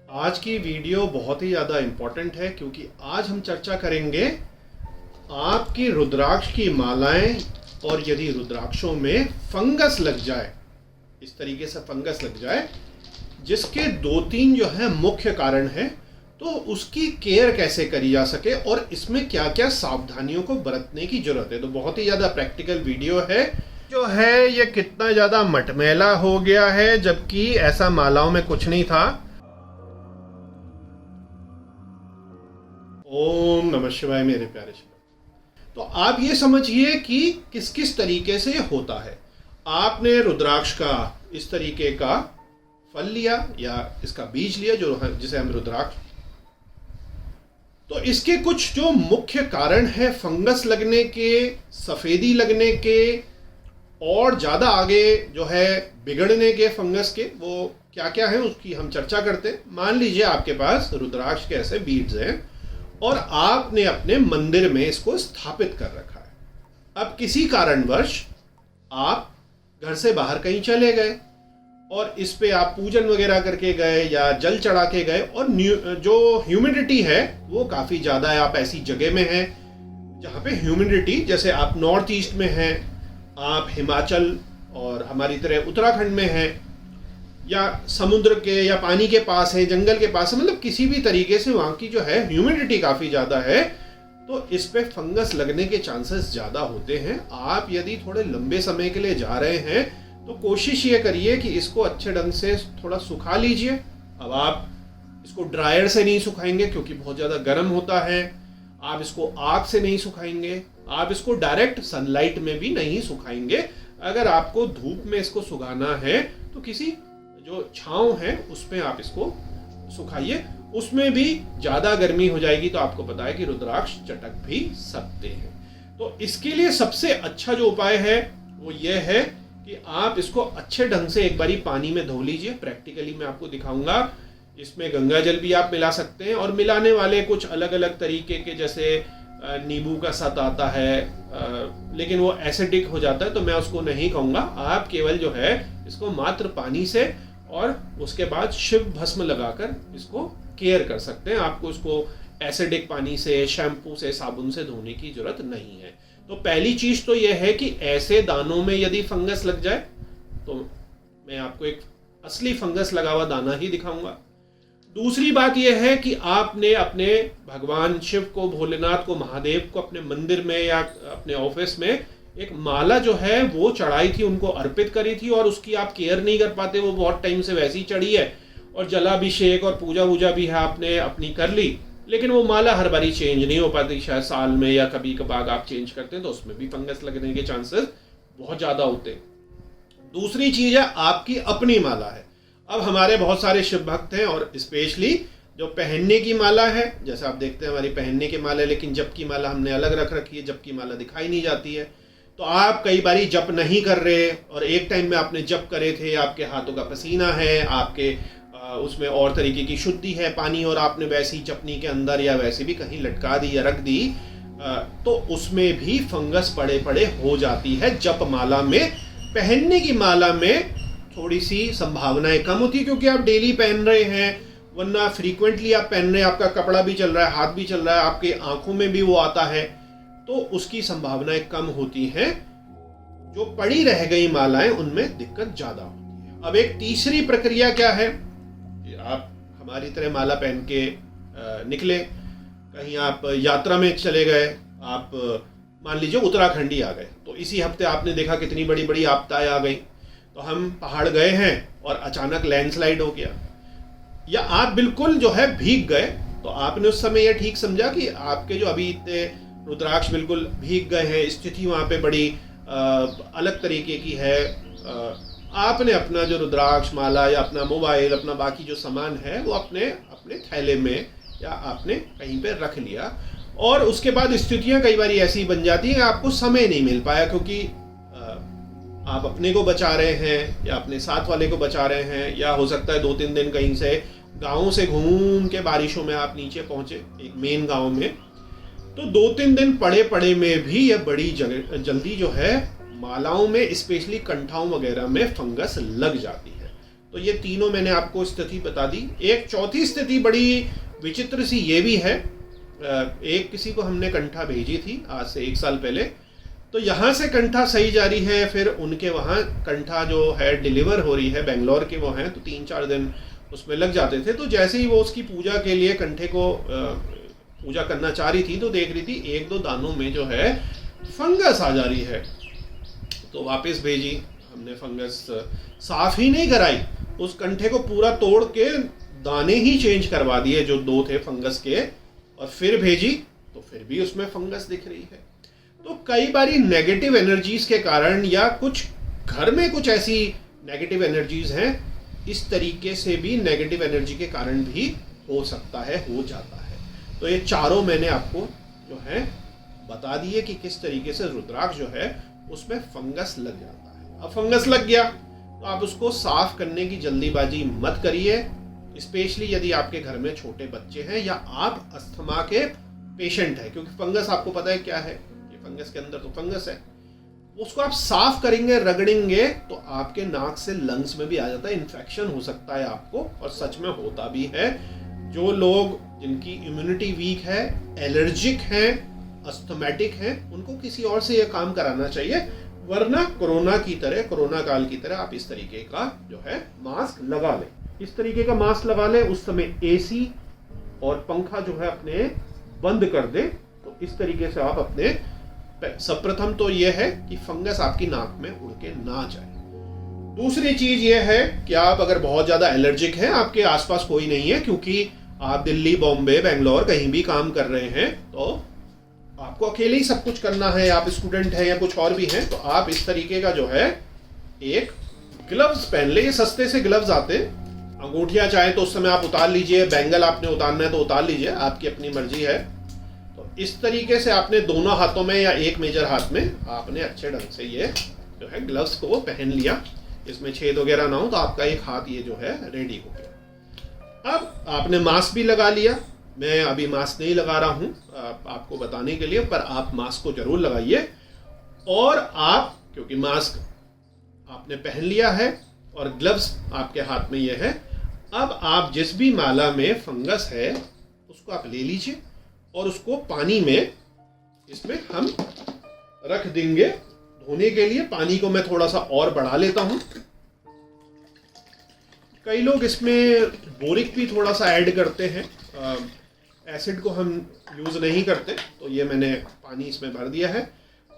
आज की वीडियो बहुत ही ज़्यादा इम्पोर्टेंट है क्योंकि आज हम चर्चा करेंगे आपकी रुद्राक्ष की मालाएं और यदि रुद्राक्षों में फंगस लग जाए, इस तरीके से फंगस लग जाए जिसके 2-3 जो है मुख्य कारण हैं, तो उसकी केयर कैसे करी जा सके और इसमें क्या क्या सावधानियों को बरतने की जरूरत है। तो बहुत ही ज़्यादा प्रैक्टिकल वीडियो है। जो है ये कितना ज़्यादा मटमैला हो गया है, जबकि ऐसा मालाओं में कुछ नहीं था। ओम नमः शिवाय मेरे प्यारे शिवाय। तो आप ये समझिए कि किस किस तरीके से होता है। आपने रुद्राक्ष का इस तरीके का फल लिया या इसका बीज लिया जिसे हम रुद्राक्ष, तो इसके कुछ जो मुख्य कारण है फंगस लगने के, सफेदी लगने के और ज्यादा आगे जो है बिगड़ने के फंगस के, वो क्या क्या है उसकी हम चर्चा करते हैं। मान लीजिए आपके पास रुद्राक्ष के ऐसे बीज हैं और आपने अपने मंदिर में इसको स्थापित कर रखा है। अब किसी कारणवश आप घर से बाहर कहीं चले गए और इस पे आप पूजन वगैरह करके गए या जल चढ़ा के गए और जो ह्यूमिडिटी है वो काफ़ी ज़्यादा है। आप ऐसी जगह में हैं जहाँ पे ह्यूमिडिटी, जैसे आप नॉर्थ ईस्ट में हैं, आप हिमाचल और हमारी तरह उत्तराखंड में हैं, या समुद्र के या पानी के पास है, जंगल के पास है, मतलब किसी भी तरीके से वहाँ की जो है ह्यूमिडिटी काफ़ी ज़्यादा है, तो इस पे फंगस लगने के चांसेस ज़्यादा होते हैं। आप यदि थोड़े लंबे समय के लिए जा रहे हैं तो कोशिश ये करिए कि इसको अच्छे ढंग से थोड़ा सुखा लीजिए। अब आप इसको ड्रायर से नहीं सुखाएंगे क्योंकि बहुत ज़्यादा गर्म होता है। आप इसको आग से नहीं सुखाएंगे, आप इसको डायरेक्ट सनलाइट में भी नहीं सुखाएंगे। अगर आपको धूप में इसको सुखाना है तो किसी जो छांव है उस पर आप इसको सुखाइए। उसमें भी ज़्यादा गर्मी हो जाएगी तो आपको पता है कि रुद्राक्ष चटक भी सकते हैं। तो इसके लिए सबसे अच्छा जो उपाय है वो ये है कि आप इसको अच्छे ढंग से एक बारी पानी में धो लीजिए। प्रैक्टिकली मैं आपको दिखाऊंगा। इसमें गंगा जल भी आप मिला सकते हैं और मिलाने वाले कुछ अलग अलग तरीके के, जैसे नींबू का सत आता है, लेकिन वो एसिडिक हो जाता है तो मैं उसको नहीं कहूँगा। आप केवल जो है इसको मात्र पानी से और उसके बाद शिव भस्म लगाकर इसको केयर कर सकते हैं। आपको इसको एसिडिक पानी से, शैम्पू से, साबुन से धोने की जरूरत नहीं है। तो पहली चीज तो यह है कि ऐसे दानों में यदि फंगस लग जाए तो मैं आपको एक असली फंगस लगा हुआ दाना ही दिखाऊंगा। दूसरी बात यह है कि आपने अपने भगवान शिव को, भोलेनाथ को, महादेव को अपने मंदिर में या अपने ऑफिस में एक माला जो है वो चढ़ाई थी, उनको अर्पित करी थी और उसकी आप केयर नहीं कर पाते, वो बहुत टाइम से वैसी चढ़ी है और जलाभिषेक और पूजा वूजा भी है आपने अपनी कर ली, लेकिन वो माला हर बारी चेंज नहीं हो पाती। शायद साल में या कभी कभार आप चेंज करते हैं तो उसमें भी फंगस लगने के चांसेस बहुत ज़्यादा होते हैं। दूसरी चीज़ है आपकी अपनी माला है। अब हमारे बहुत सारे शिव भक्त हैं और स्पेशली जो पहनने की माला है, जैसे आप देखते हैं हमारी पहनने की माला है, लेकिन जप की माला हमने अलग रख रखी है, जप की माला दिखाई नहीं जाती है। तो आप कई बारी जप नहीं कर रहे और एक टाइम में आपने जप करे थे, आपके हाथों का पसीना है, आपके उसमें और तरीके की शुद्धि है पानी, और आपने वैसी चपनी के अंदर या वैसे भी कहीं लटका दी या रख दी, तो उसमें भी फंगस पड़े पड़े हो जाती है। जप माला में, पहनने की माला में थोड़ी सी संभावनाएं कम होती है क्योंकि आप डेली पहन रहे हैं, वरना फ्रीक्वेंटली आप पहन रहे हैं, आपका कपड़ा भी चल रहा है, हाथ भी चल रहा है, आपके आंखों में भी वो आता है, तो उसकी संभावनाएं कम होती हैं। जो पड़ी रह गई मालाएं उनमें दिक्कत ज्यादा होती है। अब एक तीसरी प्रक्रिया क्या है, आप हमारी तरह माला पहन के निकले, कहीं आप यात्रा में चले गए, आप मान लीजिए उत्तराखंड ही आ गए, तो इसी हफ्ते आपने देखा कितनी बड़ी बड़ी आपदाएं आ गई। तो हम पहाड़ गए हैं और अचानक लैंडस्लाइड हो गया, या आप बिल्कुल जो है भीग गए, तो आपने उस समय यह ठीक समझा कि आपके जो अभी इतने रुद्राक्ष बिल्कुल भीग गए हैं, स्थिति वहाँ पे बड़ी अलग तरीके की है। आपने अपना जो रुद्राक्ष माला या अपना मोबाइल, अपना बाकी जो सामान है वो अपने अपने थैले में या आपने कहीं पे रख लिया, और उसके बाद स्थितियां कई बार ऐसी बन जाती हैं कि आपको समय नहीं मिल पाया क्योंकि आप अपने को बचा रहे हैं या अपने साथ वाले को बचा रहे हैं, या हो सकता है 2-3 दिन कहीं से गाँव से घूम के बारिशों में आप नीचे पहुंचे एक मेन गाँव में, तो 2-3 दिन पड़े पड़े में भी यह बड़ी जल्दी जो है मालाओं में, स्पेशली कंठाओं वगैरह में फंगस लग जाती है। तो ये तीनों मैंने आपको स्थिति बता दी। एक चौथी स्थिति बड़ी विचित्र सी ये भी है। एक किसी को हमने कंठा भेजी थी आज से 1 साल पहले, तो यहाँ से कंठा सही जा रही है, फिर उनके वहाँ कंठा जो है डिलीवर हो रही है, बेंगलोर के वो हैं, तो 3-4 दिन उसमें लग जाते थे। तो जैसे ही वो उसकी पूजा के लिए कंठे को पूजा करना चाह रही थी तो देख रही थी 1-2 दानों में जो है फंगस आ जा रही है, तो वापस भेजी हमने। फंगस साफ ही नहीं कराई, उस कंठे को पूरा तोड़ के दाने ही चेंज करवा दिए जो 2 थे फंगस के, और फिर भेजी तो फिर भी उसमें फंगस दिख रही है। तो कई बारी नेगेटिव एनर्जीज के कारण या कुछ घर में कुछ ऐसी नेगेटिव एनर्जीज हैं, इस तरीके से भी नेगेटिव एनर्जी के कारण भी हो सकता है, हो जाता है। तो ये चारों मैंने आपको जो है बता दिए कि किस तरीके से रुद्राक्ष जो है उसमें फंगस लग जाता है। अब फंगस लग गया तो आप उसको साफ करने की जल्दीबाजी मत करिए, स्पेशली यदि आपके घर में छोटे बच्चे हैं या आप अस्थमा के पेशेंट हैं, क्योंकि फंगस आपको पता है क्या है, ये फंगस के अंदर तो फंगस है। उसको आप साफ करेंगे, रगड़ेंगे तो आपके नाक से लंग्स में भी आ जाता है, इन्फेक्शन हो सकता है आपको, और सच में होता भी है। जो लोग जिनकी इम्यूनिटी वीक है, एलर्जिक हैं, अस्थमेटिक हैं, उनको किसी और से यह काम कराना चाहिए, वरना कोरोना काल की तरह आप इस तरीके का जो है मास्क लगा लें। इस तरीके का मास्क लगा लें, उस समय एसी और पंखा जो है अपने बंद कर दें। तो इस तरीके से आप अपने सर्वप्रथम तो यह है कि फंगस आपकी नाक में उड़ के ना जाए। दूसरी चीज यह है कि आप अगर बहुत ज्यादा एलर्जिक हैं, आपके आसपास कोई नहीं है, क्योंकि आप दिल्ली, बॉम्बे, बेंगलोर कहीं भी काम कर रहे हैं, तो आपको अकेले ही सब कुछ करना है, आप स्टूडेंट हैं या कुछ और भी हैं, तो आप इस तरीके का जो है एक ग्लव्स पहन ले। ये सस्ते से ग्लव्स आते हैं, अंगूठियां चाहे तो उस समय आप उतार लीजिए, बैंगल आपने उतारना है तो उतार लीजिए, आपकी अपनी मर्जी है। तो इस तरीके से आपने दोनों हाथों में या एक मेजर हाथ में आपने अच्छे ढंग से ये जो है ग्लव्स को पहन लिया, इसमें छेद वगैरह ना हो, तो आपका एक हाथ ये जो है रेडी हो गया। अब आपने मास्क भी लगा लिया, मैं अभी मास्क नहीं लगा रहा हूं आपको बताने के लिए, पर आप मास्क को जरूर लगाइए। और आप, क्योंकि मास्क आपने पहन लिया है और ग्लव्स आपके हाथ में ये है, अब आप जिस भी माला में फंगस है उसको आप ले लीजिए और उसको पानी में इसमें हम रख देंगे धोने के लिए। पानी को मैं थोड़ा सा और बढ़ा लेता हूं। कई लोग इसमें बोरिक भी थोड़ा सा ऐड करते हैं, एसिड को हम यूज नहीं करते, तो ये मैंने पानी इसमें भर दिया है।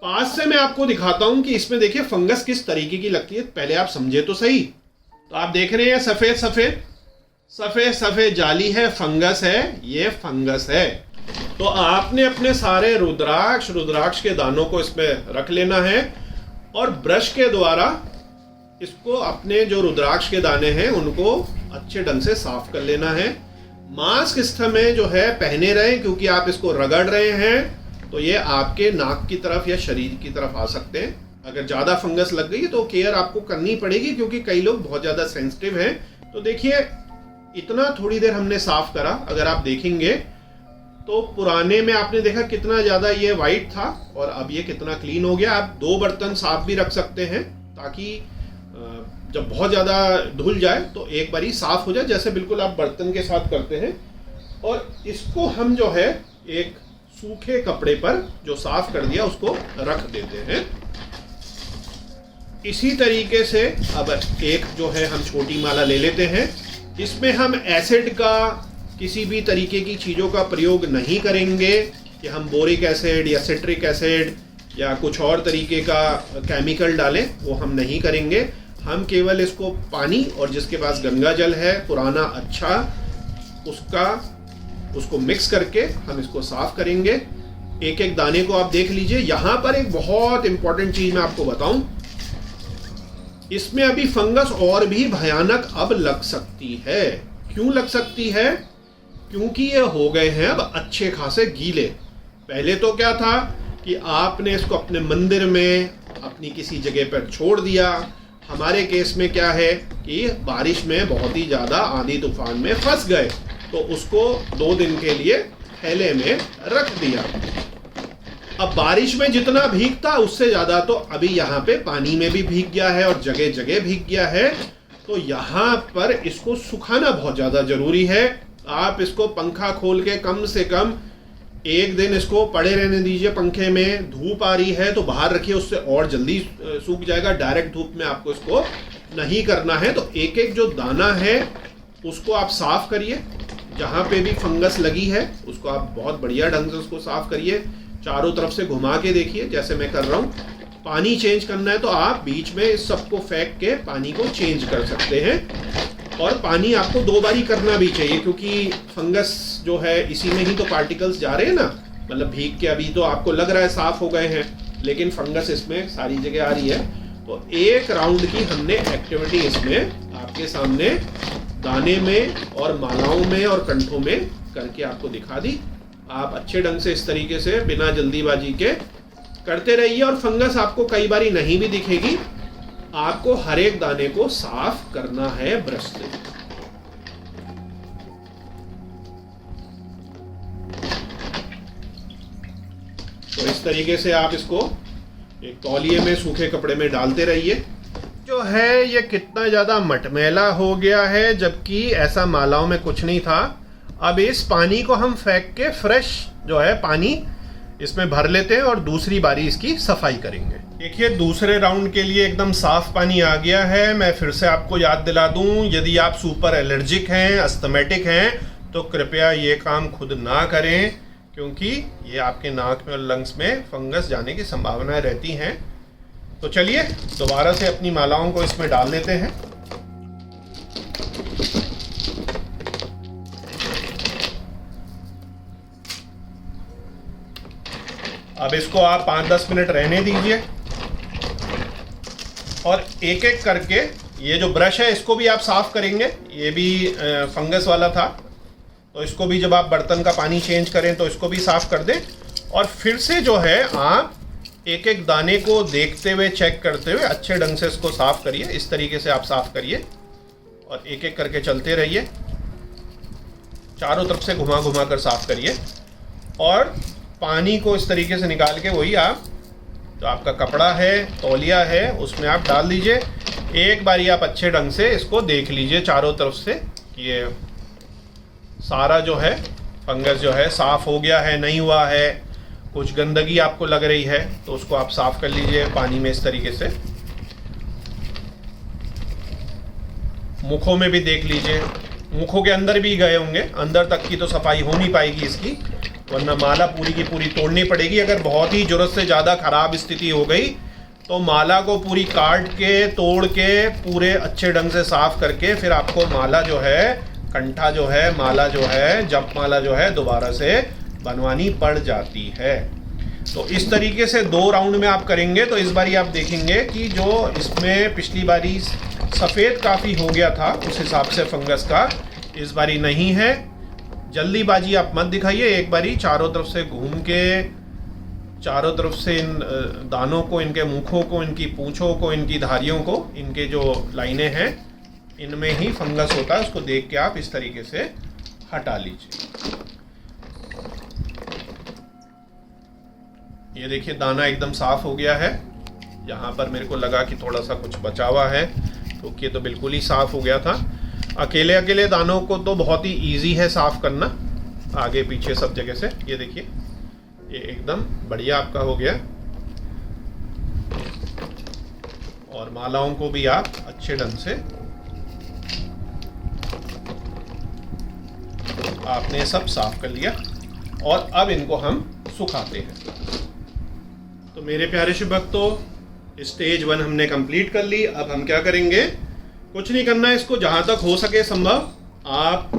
पास से मैं आपको दिखाता हूं कि इसमें देखिए फंगस किस तरीके की लगती है, पहले आप समझे तो सही। तो आप देख रहे हैं सफेद सफेद सफेद सफेद जाली है, फंगस है, ये फंगस है। तो आपने अपने सारे रुद्राक्ष के दानों को इसमें रख लेना है और ब्रश के द्वारा इसको अपने जो रुद्राक्ष के दाने हैं उनको अच्छे ढंग से साफ कर लेना है। मास्क इस समय जो है पहने रहें, क्योंकि आप इसको रगड़ रहे हैं तो ये आपके नाक की तरफ या शरीर की तरफ आ सकते हैं। अगर ज़्यादा फंगस लग गई तो केयर आपको करनी पड़ेगी, क्योंकि कई लोग बहुत ज़्यादा सेंसिटिव हैं। तो देखिए इतना थोड़ी देर हमने साफ करा, अगर आप देखेंगे तो पुराने में आपने देखा कितना ज़्यादा ये वाइट था और अब ये कितना क्लीन हो गया। आप 2 बर्तन साफ भी रख सकते हैं, ताकि जब बहुत ज़्यादा धुल जाए तो एक बारी साफ हो जाए, जैसे बिल्कुल आप बर्तन के साथ करते हैं। और इसको हम जो है एक सूखे कपड़े पर जो साफ कर दिया उसको रख देते हैं। इसी तरीके से अब एक जो है हम छोटी माला ले लेते हैं। इसमें हम एसिड का, किसी भी तरीके की चीज़ों का प्रयोग नहीं करेंगे कि हम बोरिक एसिड या सिट्रिक एसिड या कुछ और तरीके का केमिकल डालें, वो हम नहीं करेंगे। हम केवल इसको पानी और जिसके पास गंगा जल है पुराना अच्छा, उसको मिक्स करके हम इसको साफ करेंगे। एक एक दाने को आप देख लीजिए। यहाँ पर एक बहुत इंपॉर्टेंट चीज मैं आपको बताऊं, इसमें अभी फंगस और भी भयानक अब लग सकती है। क्यों लग सकती है? क्योंकि ये हो गए हैं अब अच्छे खासे गीले। पहले तो क्या था कि आपने इसको अपने मंदिर में अपनी किसी जगह पर छोड़ दिया। हमारे केस में क्या है कि बारिश में बहुत ही ज़्यादा आंधी तूफान में फंस गए, तो उसको 2 दिन के लिए थैले में रख दिया। अब बारिश में जितना भीगता उससे ज़्यादा तो अभी यहाँ पे पानी में भी भीग गया है और जगह जगह भीग गया है। तो यहाँ पर इसको सुखाना बहुत ज़्यादा ज़रूरी है। आप इसको पंखा खोल के कम से कम 1 दिन इसको पड़े रहने दीजिए पंखे में। धूप आ रही है तो बाहर रखिए, उससे और जल्दी सूख जाएगा। डायरेक्ट धूप में आपको इसको नहीं करना है। तो एक एक जो दाना है उसको आप साफ करिए, जहाँ पे भी फंगस लगी है उसको आप बहुत बढ़िया ढंग से उसको साफ करिए। चारों तरफ से घुमा के देखिए जैसे मैं कर रहा हूँ। पानी चेंज करना है तो आप बीच में इस सबको फेंक के पानी को चेंज कर सकते हैं। और पानी आपको 2 बारी करना भी चाहिए, क्योंकि फंगस जो है इसी में ही तो पार्टिकल्स जा रहे हैं ना। मतलब भीग के अभी तो आपको लग रहा है साफ हो गए हैं, लेकिन फंगस इसमें सारी जगह आ रही है। तो 1 राउंड की हमने एक्टिविटी इसमें आपके सामने दाने में और मालाओं में और कंठों में करके आपको दिखा दी। आप अच्छे ढंग से इस तरीके से बिना जल्दीबाजी के करते रहिए। और फंगस आपको कई बारी नहीं भी दिखेगी, आपको हर एक दाने को साफ करना है ब्रश से। तो इस तरीके से आप इसको एक तौलिए में सूखे कपड़े में डालते रहिए। जो है ये कितना ज़्यादा मटमैला हो गया है, जबकि ऐसा मालाओं में कुछ नहीं था। अब इस पानी को हम फेंक के फ्रेश जो है पानी इसमें भर लेते हैं और दूसरी बारी इसकी सफाई करेंगे। देखिए दूसरे राउंड के लिए एकदम साफ पानी आ गया है। मैं फिर से आपको याद दिला दूं, यदि आप सुपर एलर्जिक हैं, अस्थमेटिक हैं, तो कृपया ये काम खुद ना करें, क्योंकि ये आपके नाक में और लंग्स में फंगस जाने की संभावनाएं रहती हैं। तो चलिए दोबारा से अपनी मालाओं को इसमें डाल देते हैं। अब इसको आप 5-10 मिनट रहने दीजिए और एक एक करके ये जो ब्रश है इसको भी आप साफ करेंगे। ये भी फंगस वाला था, तो इसको भी जब आप बर्तन का पानी चेंज करें तो इसको भी साफ कर दें। और फिर से जो है आप एक एक दाने को देखते हुए, चेक करते हुए अच्छे ढंग से इसको साफ करिए। इस तरीके से आप साफ करिए और एक एक करके चलते रहिए, चारों तरफ से घुमा घुमा कर साफ करिए। और पानी को इस तरीके से निकाल के वही आप जो आपका कपड़ा है, तौलिया है, उसमें आप डाल दीजिए। एक बारी आप अच्छे ढंग से इसको देख लीजिए चारों तरफ से कि ये सारा जो है फंगस जो है साफ़ हो गया है, नहीं हुआ है। कुछ गंदगी आपको लग रही है तो उसको आप साफ़ कर लीजिए पानी में इस तरीके से। मुखों में भी देख लीजिए, मुखों के अंदर भी गए होंगे, अंदर तक की तो सफाई हो नहीं पाएगी इसकी, वरना माला पूरी की पूरी तोड़नी पड़ेगी। अगर बहुत ही ज़रूरत से ज़्यादा ख़राब स्थिति हो गई तो माला को पूरी काट के, तोड़ के, पूरे अच्छे ढंग से साफ़ करके फिर आपको माला जो है, कंठा जो है, माला जो है, जप माला जो है दोबारा से बनवानी पड़ जाती है। तो इस तरीके से 2 राउंड में आप करेंगे तो इस बारी आप देखेंगे कि जो इसमें पिछली बारी सफ़ेद काफ़ी हो गया था उस हिसाब से फंगस का इस बारी नहीं है। जल्दीबाजी आप मत दिखाइए, एक बारी चारों तरफ से घूम के, चारों तरफ से इन दानों को, इनके मुखों को, इनकी पूंछों को, इनकी धारियों को, इनके जो लाइनें हैं इनमें ही फंगस होता है, उसको देख के आप इस तरीके से हटा लीजिए। ये देखिए दाना एकदम साफ हो गया है। यहाँ पर मेरे को लगा कि थोड़ा सा कुछ बचा हुआ है, क्योंकि ये तो बिल्कुल ही साफ हो गया था। अकेले अकेले दानों को तो बहुत ही इजी है साफ करना, आगे पीछे सब जगह से। ये देखिए ये एकदम बढ़िया आपका हो गया। और मालाओं को भी आप अच्छे ढंग से आपने सब साफ कर लिया और अब इनको हम सुखाते हैं। तो मेरे प्यारे शुभ भक्तों, स्टेज 1 हमने कंप्लीट कर ली। अब हम क्या करेंगे, कुछ नहीं करना है, इसको जहां तक हो सके संभव आप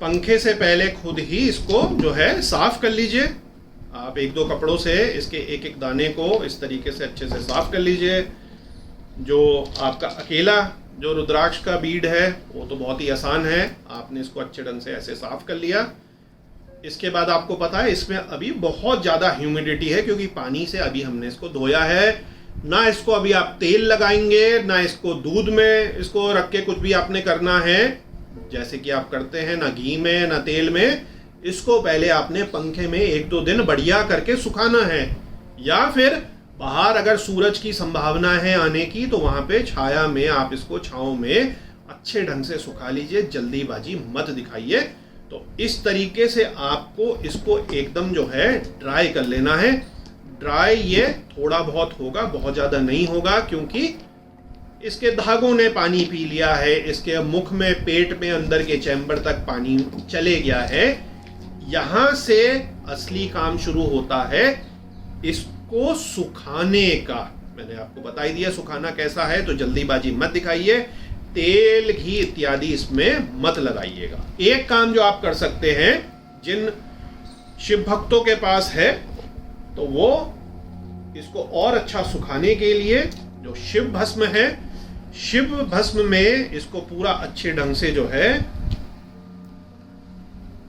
पंखे से पहले खुद ही इसको जो है साफ कर लीजिए। आप 1-2 कपड़ों से इसके एक एक दाने को इस तरीके से अच्छे से साफ कर लीजिए। जो आपका अकेला जो रुद्राक्ष का बीड है वो तो बहुत ही आसान है, आपने इसको अच्छे ढंग से ऐसे साफ कर लिया। इसके बाद आपको पता है इसमें अभी बहुत ज़्यादा ह्यूमिडिटी है, क्योंकि पानी से अभी हमने इसको धोया है। ना इसको अभी आप तेल लगाएंगे, ना इसको दूध में इसको रख के कुछ भी आपने करना है जैसे कि आप करते हैं, ना घी में ना तेल में। इसको पहले आपने पंखे में 1-2 दिन बढ़िया करके सुखाना है, या फिर बाहर अगर सूरज की संभावना है आने की तो वहां पे छाया में आप इसको छांव में अच्छे ढंग से सुखा लीजिए, जल्दीबाजी मत दिखाइए। तो इस तरीके से आपको इसको एकदम जो है ड्राई कर लेना है। ड्राई ये थोड़ा बहुत होगा, बहुत ज़्यादा नहीं होगा, क्योंकि इसके धागों ने पानी पी लिया है, इसके मुख में, पेट में, अंदर के चैम्बर तक पानी चले गया है। यहाँ से असली काम शुरू होता है इसको सुखाने का। मैंने आपको बता ही दिया सुखाना कैसा है, तो जल्दीबाजी मत दिखाइए, तेल घी इत्यादि इसमें मत लगाइएगा। एक काम जो आप कर सकते हैं, जिन शिव भक्तों के पास है, तो वो इसको और अच्छा सुखाने के लिए जो शिव भस्म है, शिव भस्म में इसको पूरा अच्छे ढंग से जो है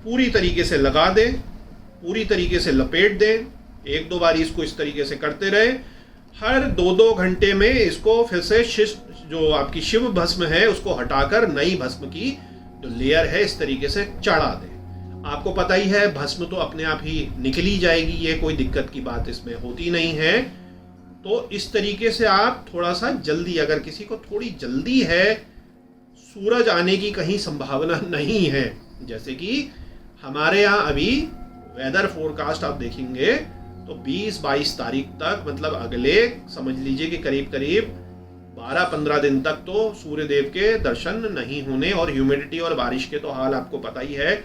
पूरी तरीके से लगा दें, पूरी तरीके से लपेट दें। एक दो बार इसको इस तरीके से करते रहे। हर 2-2 घंटे में इसको फिर से जो आपकी शिव भस्म है उसको हटाकर नई भस्म की जो लेयर है इस तरीके से चढ़ा दें। आपको पता ही है भस्म तो अपने आप ही निकली जाएगी, ये कोई दिक्कत की बात इसमें होती नहीं है। तो इस तरीके से आप थोड़ा सा जल्दी, अगर किसी को थोड़ी जल्दी है, सूरज आने की कहीं संभावना नहीं है, जैसे कि हमारे यहाँ अभी वेदर फोरकास्ट आप देखेंगे तो 20-22 तारीख तक, मतलब अगले समझ लीजिए कि करीब करीब 12-15 दिन तक तो सूर्य देव के दर्शन नहीं होने। और ह्यूमिडिटी और बारिश के तो हाल आपको पता ही है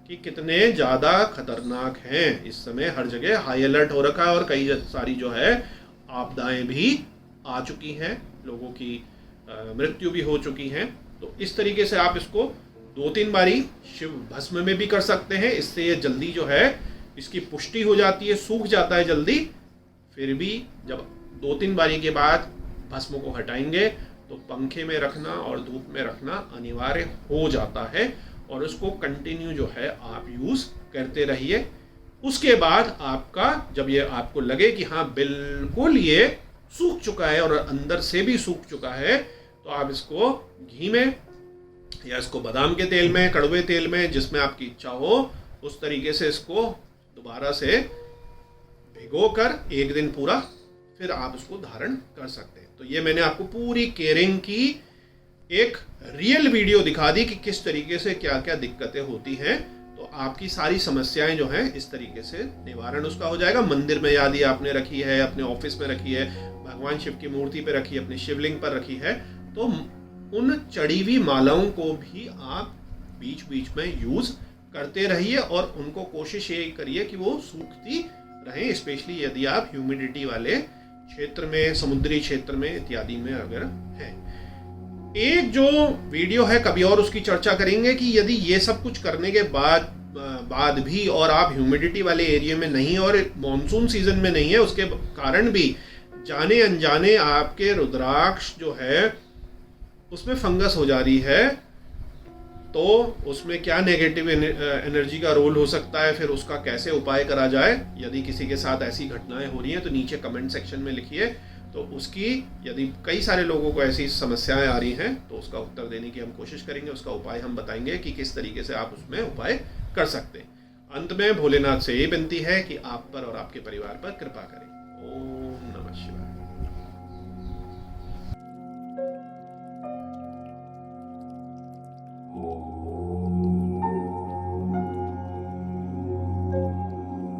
कि कितने ज़्यादा खतरनाक हैं। इस समय हर जगह हाई अलर्ट हो रखा है और कई सारी जो है आपदाएं भी आ चुकी हैं, लोगों की मृत्यु भी हो चुकी हैं। तो इस तरीके से आप इसको 2-3 बारी शिव भस्म में भी कर सकते हैं। इससे ये जल्दी जो है इसकी पुष्टि हो जाती है, सूख जाता है जल्दी। फिर भी जब 2-3 बारी के बाद भस्म को हटाएंगे तो पंखे में रखना और धूप में रखना अनिवार्य हो जाता है, और उसको कंटिन्यू जो है आप यूज़ करते रहिए। उसके बाद आपका जब ये आपको लगे कि हाँ बिल्कुल ये सूख चुका है और अंदर से भी सूख चुका है, तो आप इसको घी में या इसको बादाम के तेल में, कड़वे तेल में, जिसमें आपकी इच्छा हो, उस तरीके से इसको दोबारा से भिगोकर 1 दिन पूरा फिर आप इसको धारण कर सकते हैं। तो ये मैंने आपको पूरी केयरिंग की एक रियल वीडियो दिखा दी कि किस तरीके से क्या क्या दिक्कतें होती हैं। तो आपकी सारी समस्याएं जो हैं इस तरीके से निवारण उसका हो जाएगा। मंदिर में यदि आपने रखी है, अपने ऑफिस में रखी है, भगवान शिव की मूर्ति पे रखी है, अपने शिवलिंग पर रखी है, तो उन चढ़ी हुई मालाओं को भी आप बीच बीच में यूज करते रहिए और उनको कोशिश ये करिए कि वो सूखती रहें, स्पेशली यदि आप ह्यूमिडिटी वाले क्षेत्र में, समुद्री क्षेत्र में इत्यादि में अगर हैं। एक जो वीडियो है कभी और उसकी चर्चा करेंगे कि यदि ये सब कुछ करने के बाद भी और आप ह्यूमिडिटी वाले एरिया में नहीं और मॉनसून सीजन में नहीं है, उसके कारण भी जाने अनजाने आपके रुद्राक्ष जो है उसमें फंगस हो जा रही है, तो उसमें क्या नेगेटिव एनर्जी का रोल हो सकता है, फिर उसका कैसे उपाय करा जाए। यदि किसी के साथ ऐसी घटनाएं हो रही हैं तो नीचे कमेंट सेक्शन में लिखिए, तो उसकी यदि कई सारे लोगों को ऐसी समस्याएं आ रही हैं तो उसका उत्तर देने की हम कोशिश करेंगे, उसका उपाय हम बताएंगे कि किस तरीके से आप उसमें उपाय कर सकते हैं। अंत में भोलेनाथ से ये विनती है कि आप पर और आपके परिवार पर कृपा करें। ओम